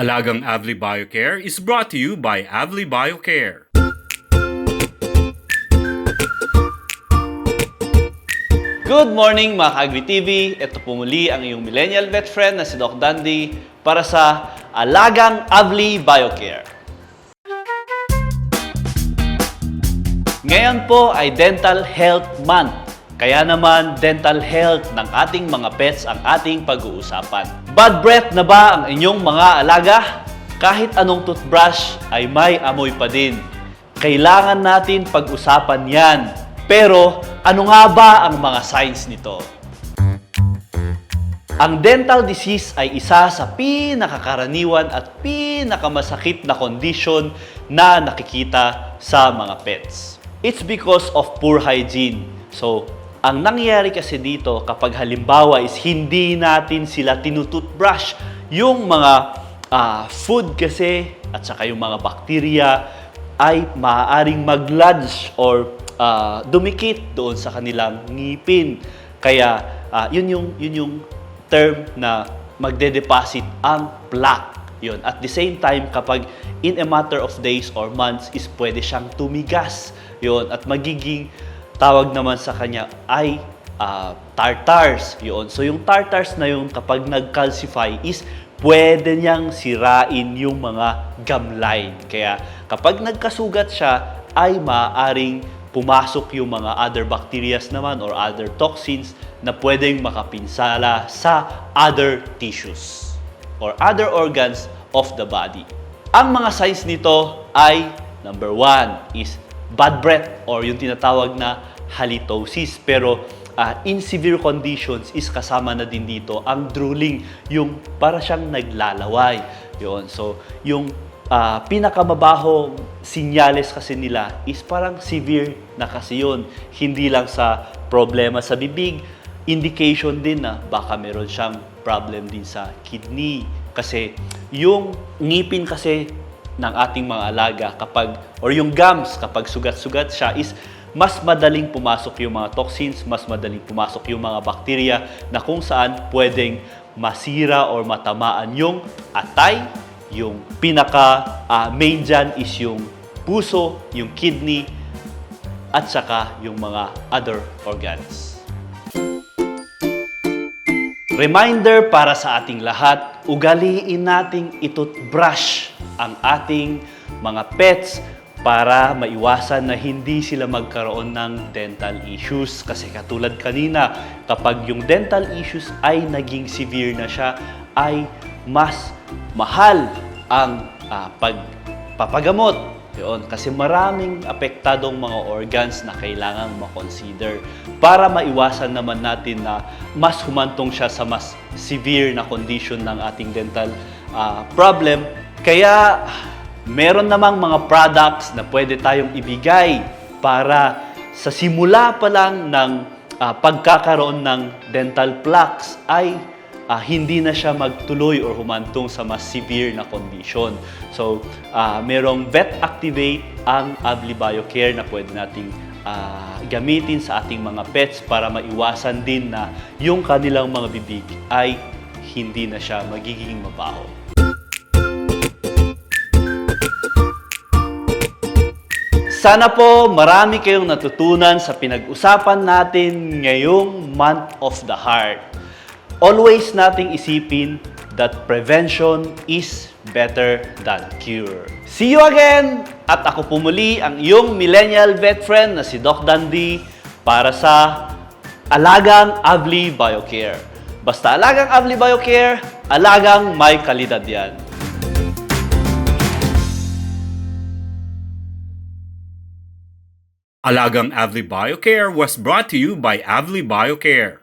Alagang Avli Biocare is brought to you by Avli Biocare. Good morning mga Agri TV! Ito po muli ang iyong millennial vet friend na si Doc Dandy para sa Alagang Avli Biocare. Ngayon po ay Dental Health Month. Kaya naman dental health ng ating mga pets ang ating pag-uusapan. Bad breath na ba ang inyong mga alaga? Kahit anong toothbrush ay may amoy pa din. Kailangan natin pag-usapan yan. Pero ano nga ba ang mga signs nito? Ang dental disease ay isa sa pinakakaraniwan at pinakamasakit na kondisyon na nakikita sa mga pets. It's because of poor hygiene. So, ang nangyayari kasi dito kapag halimbawa is hindi natin sila tinutoothbrush, yung mga food kasi at saka yung mga bacteria ay maaaring mag-lodge or dumikit doon sa kanilang ngipin. Kaya yun yung term na magde-deposit ang plaque. Yun. At the same time, kapag in a matter of days or months is pwede siyang tumigas. Yun. At magiging tawag naman sa kanya ay tartars. Yun. So yung tartars na yun kapag nag-calcify is pwede niyang sirain yung mga gum line. Kaya kapag nagkasugat siya ay maaaring pumasok yung mga other bacterias naman or other toxins na pwedeng makapinsala sa other tissues or other organs of the body. Ang mga signs nito ay number 1 is bad breath or yung tinatawag na halitosis. Pero in severe conditions is kasama na din dito ang drooling, yung para siyang naglalaway. Yun. So, yung pinakamabaho sinyales kasi nila is parang severe na kasi yun. Hindi lang sa problema sa bibig, indication din na baka meron siyang problem din sa kidney. Kasi yung ngipin kasi ng ating mga alaga kapag, or yung gums kapag sugat-sugat siya is mas madaling pumasok yung mga toxins, mas madaling pumasok yung mga bacteria na kung saan pwedeng masira or matamaan yung atay. Yung pinaka-main dyan is yung puso, yung kidney, at saka yung mga other organs. Reminder para sa ating lahat, ugaliin nating itoothbrush ang ating mga pets para maiwasan na hindi sila magkaroon ng dental issues. Kasi katulad kanina, kapag yung dental issues ay naging severe na siya, ay mas mahal ang pagpapagamot. Yun, kasi maraming apektadong mga organs na kailangang makonsider para maiwasan naman natin na mas humantong siya sa mas severe na condition ng ating dental problem. Kaya meron namang mga products na pwede tayong ibigay para sa simula pa lang ng pagkakaroon ng dental plaques ay hindi na siya magtuloy or humantong sa mas severe na condition. So, merong Vet Activate ang Avli Biocare na pwede nating gamitin sa ating mga pets para maiwasan din na yung kanilang mga bibig ay hindi na siya magiging mabaho. Sana po marami kayong natutunan sa pinag-usapan natin ngayong Month of the Heart. Always nating isipin that prevention is better than cure. See you again! At ako po muli ang iyong millennial vet friend na si Doc Dandy para sa Alagang Avli Biocare. Basta Alagang Avli Biocare, alagang may kalidad yan. Alagang Avli Biocare was brought to you by Avli Biocare.